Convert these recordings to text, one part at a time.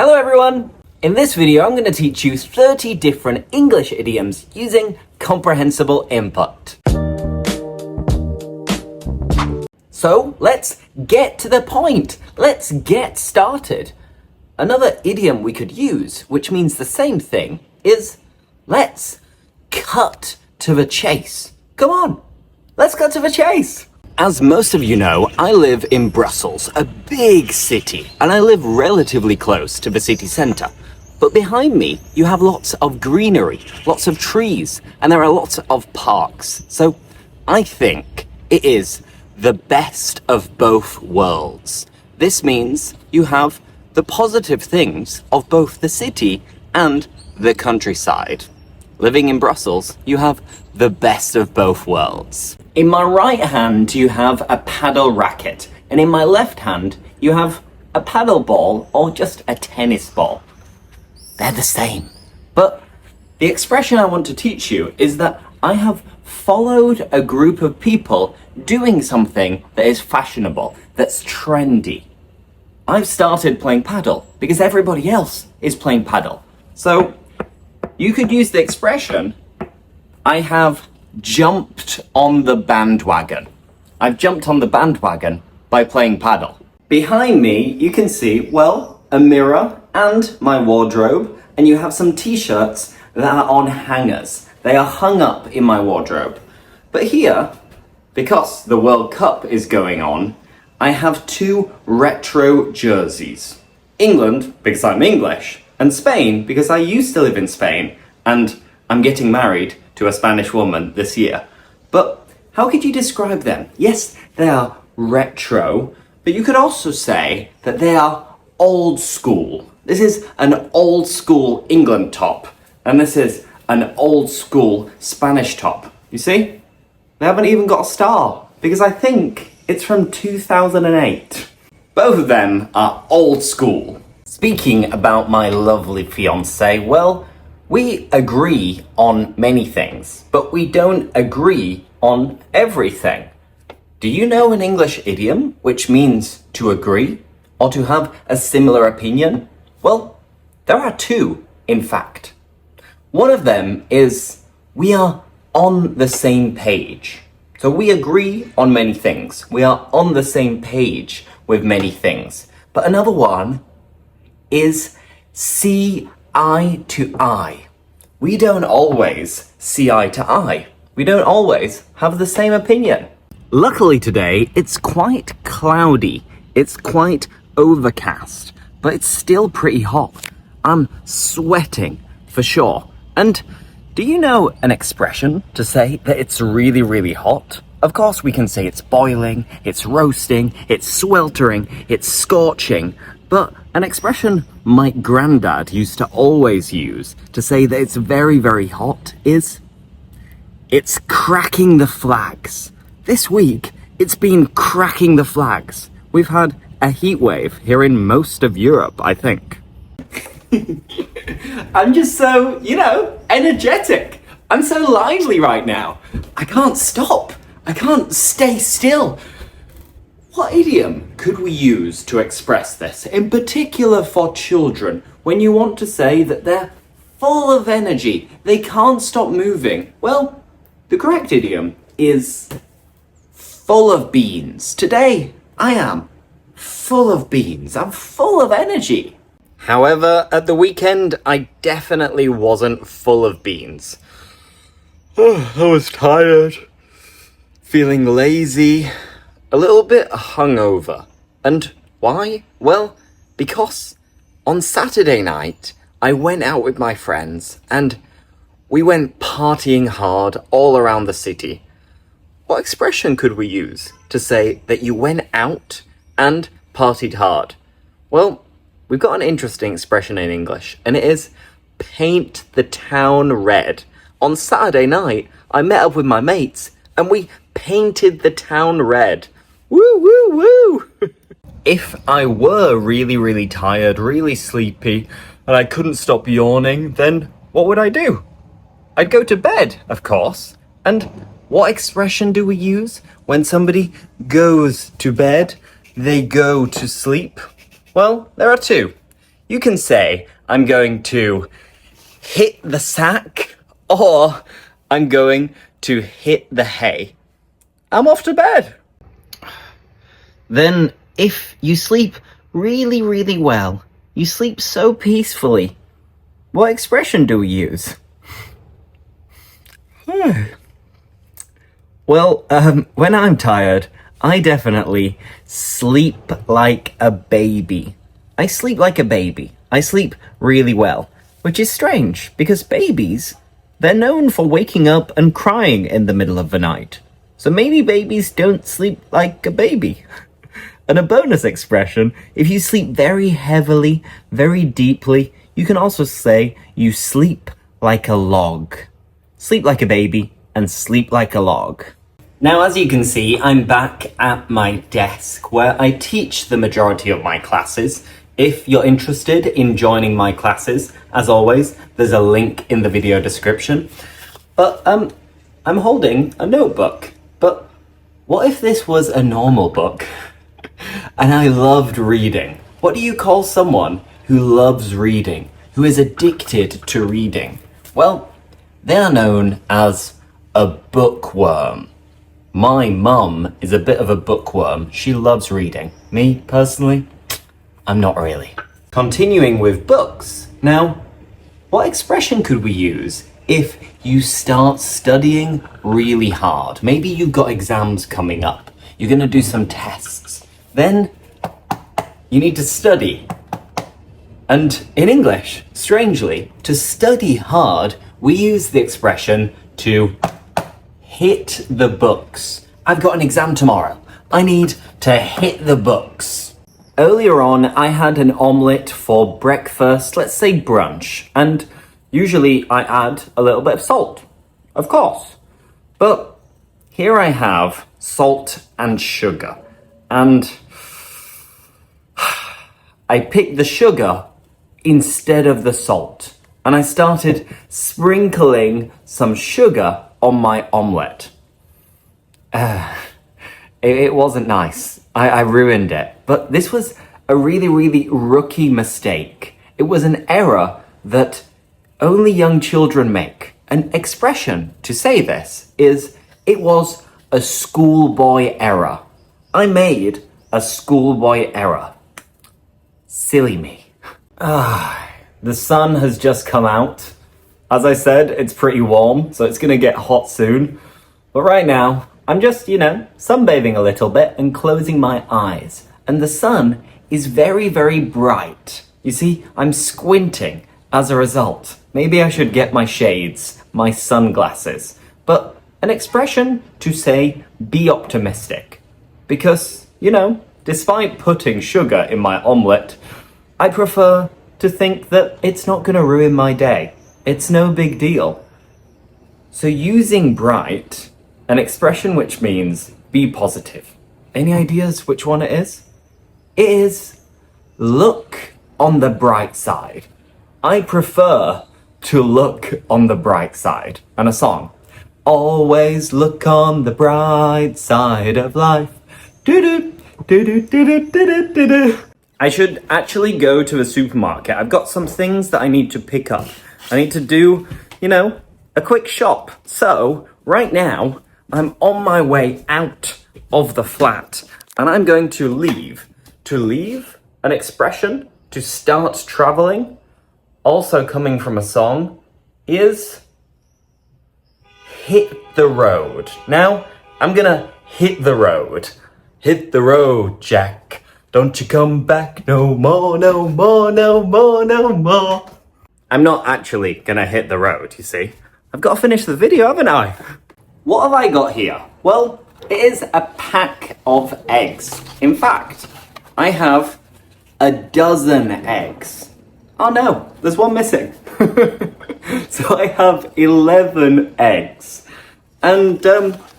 Hello everyone! In this video I'm going to teach you 30 different English idioms using comprehensible input. So let's get to the point. Let's get started. Another idiom we could use, which means the same thing, is let's cut to the chase. Come on, let's cut to the chase. As most of you know, I live in Brussels, a big city, and I live relatively close to the city centre. But behind me, you have lots of greenery, lots of trees, and there are lots of parks. So I think it is the best of both worlds. This means you have the positive things of both the city and the countryside. Living in Brussels, you have the best of both worlds. In my right hand, you have a paddle racket, and in my left hand, you have a paddle ball or just a tennis ball. They're the same. But the expression I want to teach you is that I have followed a group of people doing something that is fashionable, that's trendy. I've started playing paddle because everybody else is playing paddle. So you could use the expression, I have jumped on the bandwagon. I've jumped on the bandwagon by playing paddle. Behind me, you can see, well, a mirror and my wardrobe, and you have some t-shirts that are on hangers. They are hung up in my wardrobe. But here, because the World Cup is going on, I have two retro jerseys. England, because I'm English, and Spain, because I used to live in Spain, and I'm getting married to a Spanish woman this year. But how could you describe them? Yes, they are retro, but you could also say that they are old school. This is an old school England top, and this is an old school Spanish top. You see? They haven't even got a star, because I think it's from 2008. Both of them are old school. Speaking about my lovely fiancée, well, we agree on many things, but we don't agree on everything. Do you know an English idiom which means to agree or to have a similar opinion? Well, there are two, in fact. One of them is we are on the same page. So we agree on many things. We are on the same page with many things. But another one is see eye to eye. We don't always see eye to eye. We don't always have the same opinion. Luckily today, it's quite cloudy. It's quite overcast, but it's still pretty hot. I'm sweating for sure. And do you know an expression to say that it's really, really hot? Of course we can say it's boiling, it's roasting, it's sweltering, it's scorching, but an expression my granddad used to always use to say that it's very, very hot is, it's cracking the flags. This week, it's been cracking the flags. We've had a heat wave here in most of Europe, I think. I'm just so, energetic. I'm so lively right now. I can't stop. I can't stay still. What idiom could we use to express this, in particular for children, when you want to say that they're full of energy, they can't stop moving? Well, the correct idiom is full of beans. Today, I am full of beans. I'm full of energy. However, at the weekend, I definitely wasn't full of beans. Oh, I was tired, feeling lazy, a little bit hungover. And why? Well, because on Saturday night, I went out with my friends and we went partying hard all around the city. What expression could we use to say that you went out and partied hard? Well, we've got an interesting expression in English, and it is paint the town red. On Saturday night, I met up with my mates and we painted the town red. Woo, woo, woo! If I were really, really tired, really sleepy, and I couldn't stop yawning, then what would I do? I'd go to bed, of course. And what expression do we use when somebody goes to bed? They go to sleep? Well, there are two. You can say, I'm going to hit the sack, or I'm going to hit the hay. I'm off to bed. Then, if you sleep really, really well, you sleep so peacefully, what expression do we use? Well, when I'm tired, I definitely sleep like a baby. I sleep like a baby. I sleep really well, which is strange because babies, they're known for waking up and crying in the middle of the night. So maybe babies don't sleep like a baby. And a bonus expression, if you sleep very heavily, very deeply, you can also say you sleep like a log. Sleep like a baby and sleep like a log. Now, as you can see, I'm back at my desk where I teach the majority of my classes. If you're interested in joining my classes, as always, there's a link in the video description. But I'm holding a notebook. But what if this was a normal book? And I loved reading. What do you call someone who loves reading, who is addicted to reading? Well, they are known as a bookworm. My mum is a bit of a bookworm. She loves reading. Me, personally, I'm not really. Continuing with books. Now, what expression could we use if you start studying really hard? Maybe you've got exams coming up. You're going to do some tests. Then you need to study. And in English, strangely, to study hard, we use the expression to hit the books. I've got an exam tomorrow. I need to hit the books. Earlier on, I had an omelette for breakfast, let's say brunch, and usually I add a little bit of salt, of course. But here I have salt and sugar, and I picked the sugar instead of the salt, and I started sprinkling some sugar on my omelette. It wasn't nice. I ruined it. But this was a really, really rookie mistake. It was an error that only young children make. An expression to say this is, it was a schoolboy error. I made a schoolboy error. Silly me. The sun has just come out. As I said, it's pretty warm, so it's gonna get hot soon. But right now, I'm just, sunbathing a little bit and closing my eyes. And the sun is very, very bright. You see, I'm squinting as a result. Maybe I should get my shades, my sunglasses. But an expression to say, be optimistic. Because, despite putting sugar in my omelette, I prefer to think that it's not gonna ruin my day. It's no big deal. So using bright, an expression which means be positive. Any ideas which one it is? It is look on the bright side. I prefer to look on the bright side. And a song. Always look on the bright side of life. Do-do, do-do, do-do, do-do, do-do. I should actually go to the supermarket. I've got some things that I need to pick up. I need to do, a quick shop. So, right now, I'm on my way out of the flat. And I'm going to leave. To leave, an expression to start traveling, also coming from a song, is hit the road. Now, I'm gonna hit the road. Hit the road, Jack. Don't you come back no more, no more, no more, no more. I'm not actually gonna hit the road, you see. I've got to finish the video, haven't I? What have I got here? Well, it is a pack of eggs. In fact, I have a dozen eggs. Oh no, there's one missing. So I have 11 eggs. And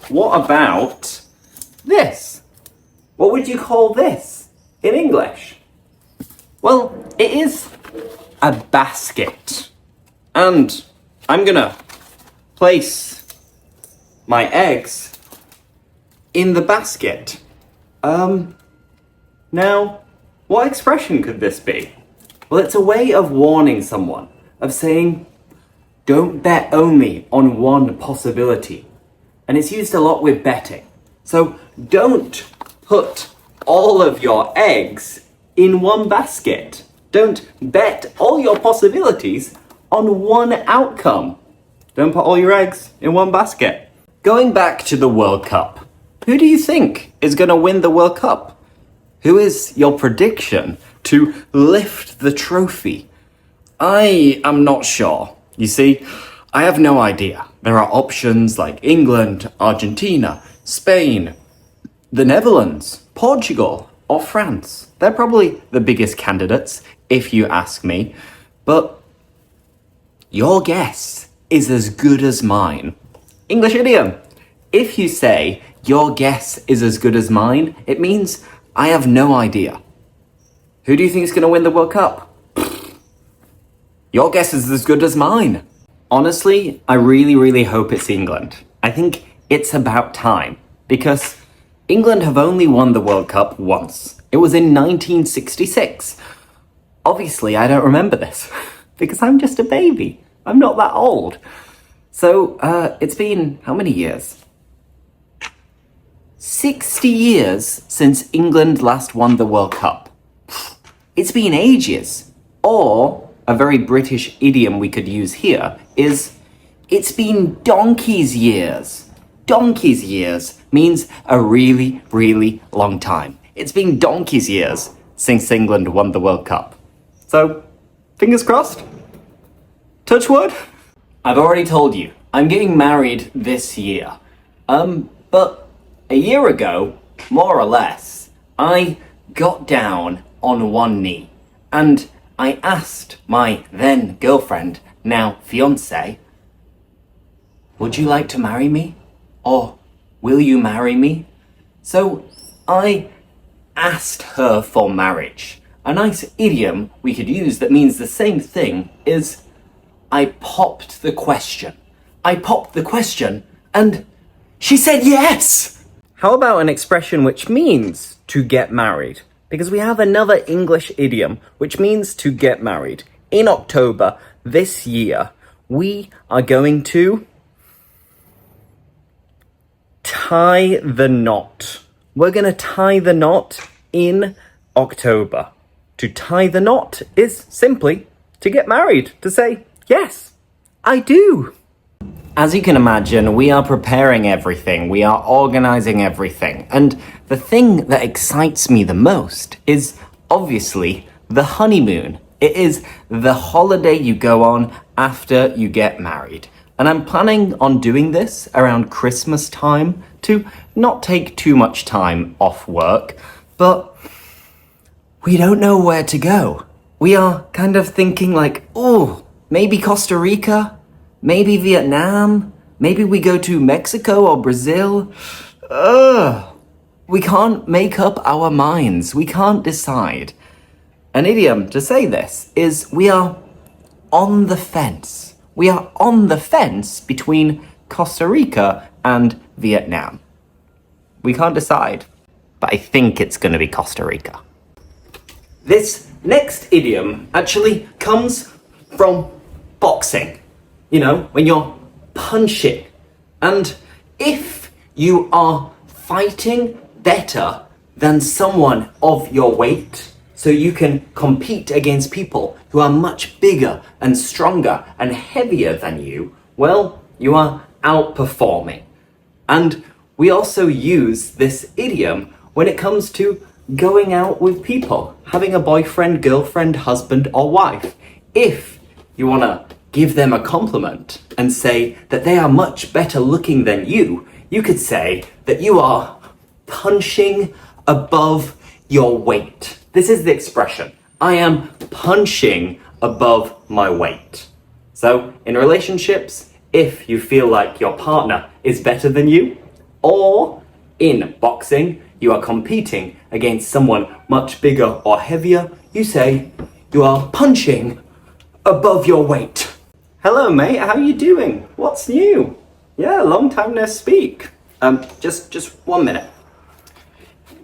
what about this? What would you call this in English? Well, it is a basket. And I'm gonna place my eggs in the basket. Now, what expression could this be? Well, it's a way of warning someone, of saying, don't bet only on one possibility. And it's used a lot with betting. So don't put all of your eggs in one basket. Don't bet all your possibilities on one outcome. Don't put all your eggs in one basket. Going back to the World Cup, who do you think is going to win the World Cup? Who is your prediction to lift the trophy? I am not sure. You see, I have no idea. There are options like England, Argentina, Spain, the Netherlands, Portugal, or France. They're probably the biggest candidates, if you ask me. But your guess is as good as mine. English idiom. If you say, your guess is as good as mine, it means I have no idea. Who do you think is going to win the World Cup? Your guess is as good as mine. Honestly, I really hope it's England. I think it's about time, because England have only won the World Cup once. It was in 1966. Obviously, I don't remember this, because I'm just a baby. I'm not that old. So, it's been how many years? 60 years since England last won the World Cup. It's been ages. Or, a very British idiom we could use here is, it's been donkey's years. Donkey's years means a really long time. It's been donkey's years since England won the World Cup. So, fingers crossed. Touch wood. I've already told you, I'm getting married this year. But a year ago, more or less, I got down on one knee and I asked my then girlfriend, now fiancé, would you like to marry me? Or will you marry me? So I asked her for marriage. A nice idiom we could use that means the same thing is I popped the question. I popped the question and she said yes! How about an expression which means to get married? Because we have another English idiom which means to get married. In October this year, we are going to tie the knot. We're going to tie the knot in October. To tie the knot is simply to get married, to say, yes, I do. As you can imagine, we are preparing everything, we are organizing everything, and the thing that excites me the most is obviously the honeymoon. It is the holiday you go on after you get married. And I'm planning on doing this around Christmas time to not take too much time off work, but we don't know where to go. We are kind of thinking like, oh, maybe Costa Rica? Maybe Vietnam? Maybe we go to Mexico or Brazil? We can't make up our minds. We can't decide. An idiom to say this is we are on the fence. We are on the fence between Costa Rica and Vietnam. We can't decide, but I think it's going to be Costa Rica. This next idiom actually comes from boxing. You know, when you're punching. And if you are fighting better than someone of your weight, so you can compete against people who are much bigger and stronger and heavier than you, well, you are outperforming. And we also use this idiom when it comes to going out with people, having a boyfriend, girlfriend, husband, or wife. If you want to give them a compliment and say that they are much better looking than you, you could say that you are punching above your weight. This is the expression. I am punching above my weight. So in relationships, if you feel like your partner is better than you, or in boxing, you are competing against someone much bigger or heavier, you say you are punching above your weight. Hello mate, how you doing? What's new? Yeah, long time no speak. Just 1 minute.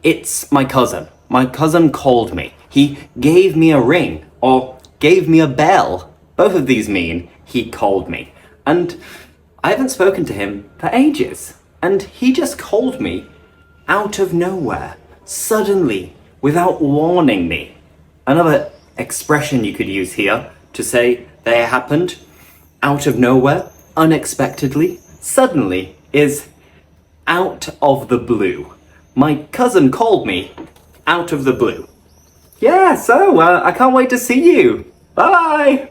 It's my cousin. My cousin called me. He gave me a ring, or gave me a bell. Both of these mean he called me. And I haven't spoken to him for ages. And he just called me out of nowhere, suddenly, without warning me. Another expression you could use here to say that it happened out of nowhere, unexpectedly, suddenly, is out of the blue. My cousin called me out of the blue. Yeah, so I can't wait to see you. Bye!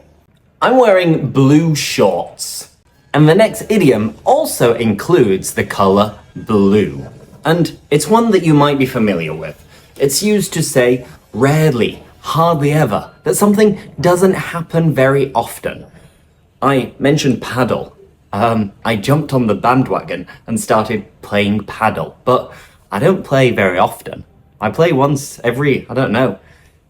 I'm wearing blue shorts. And the next idiom also includes the colour blue. And it's one that you might be familiar with. It's used to say rarely, hardly ever, that something doesn't happen very often. I mentioned paddle. I jumped on the bandwagon and started playing paddle, but I don't play very often. I play once every,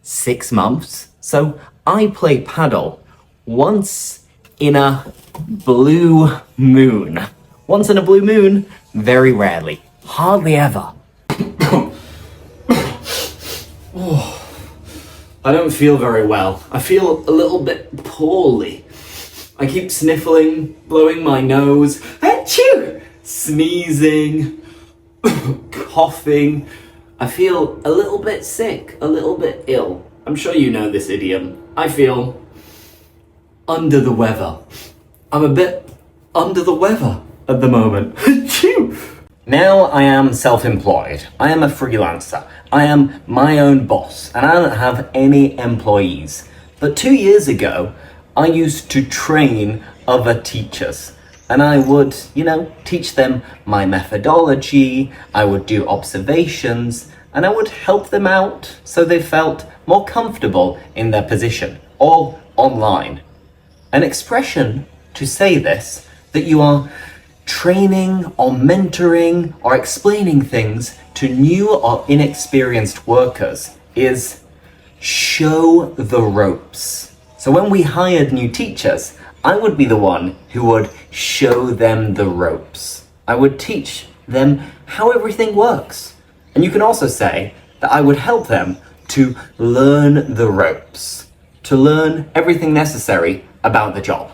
6 months. So I play paddle once in a blue moon. Once in a blue moon, very rarely. Hardly ever. I don't feel very well. I feel a little bit poorly. I keep sniffling, blowing my nose, achoo! Sneezing, coughing. I feel a little bit sick, a little bit ill. I'm sure you know this idiom. I feel under the weather. I'm a bit under the weather at the moment. Achoo! Now I am self-employed. I am a freelancer. I am my own boss and I don't have any employees. But 2 years ago, I used to train other teachers and I would, teach them my methodology, I would do observations, and I would help them out so they felt more comfortable in their position, all online. An expression to say this, that you are training or mentoring or explaining things to new or inexperienced workers, is show the ropes. So when we hired new teachers, I would be the one who would show them the ropes. I would teach them how everything works. And you can also say that I would help them to learn the ropes, to learn everything necessary about the job.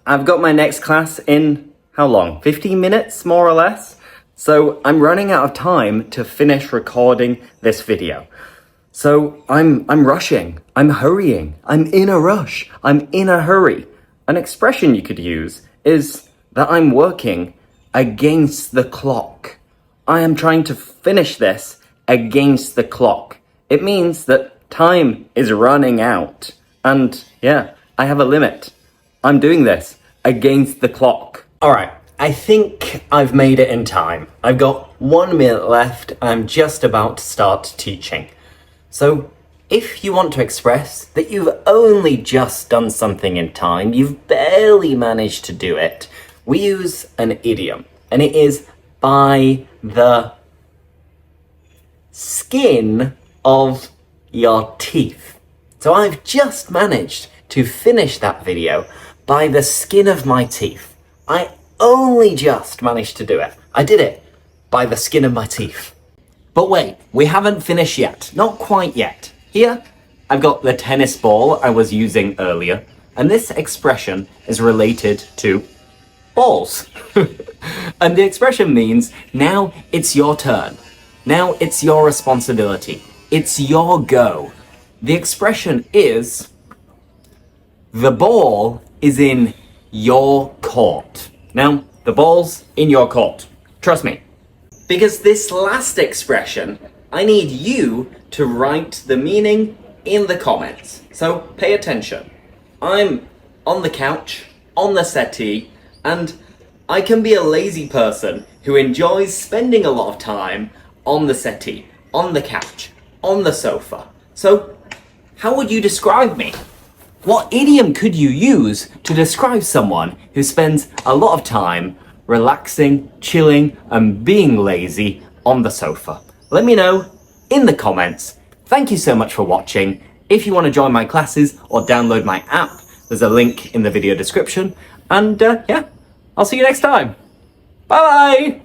I've got my next class in, how long? 15 minutes, more or less? So I'm running out of time to finish recording this video. So I'm rushing, I'm hurrying, I'm in a rush, I'm in a hurry. An expression you could use is that I'm working against the clock. I am trying to finish this against the clock. It means that time is running out. And yeah, I have a limit. I'm doing this against the clock. All right, I think I've made it in time. I've got 1 minute left. I'm just about to start teaching. So if you want to express that you've only just done something in time, you've barely managed to do it, we use an idiom, and it is by the skin of your teeth. So I've just managed to finish that video by the skin of my teeth. I only just managed to do it. I did it by the skin of my teeth. But wait, we haven't finished yet. Not quite yet. Here, I've got the tennis ball I was using earlier, and this expression is related to balls. And the expression means, now it's your turn. Now it's your responsibility. It's your go. The expression is, the ball is in your court. Now, the ball's in your court. Trust me. Because this last expression, I need you to write the meaning in the comments. So pay attention. I'm on the couch, on the settee, and I can be a lazy person who enjoys spending a lot of time on the settee, on the couch, on the sofa. So, how would you describe me? What idiom could you use to describe someone who spends a lot of time relaxing, chilling, and being lazy on the sofa? Let me know in the comments. Thank you so much for watching. If you want to join my classes or download my app, there's a link in the video description. And yeah, I'll see you next time. Bye bye!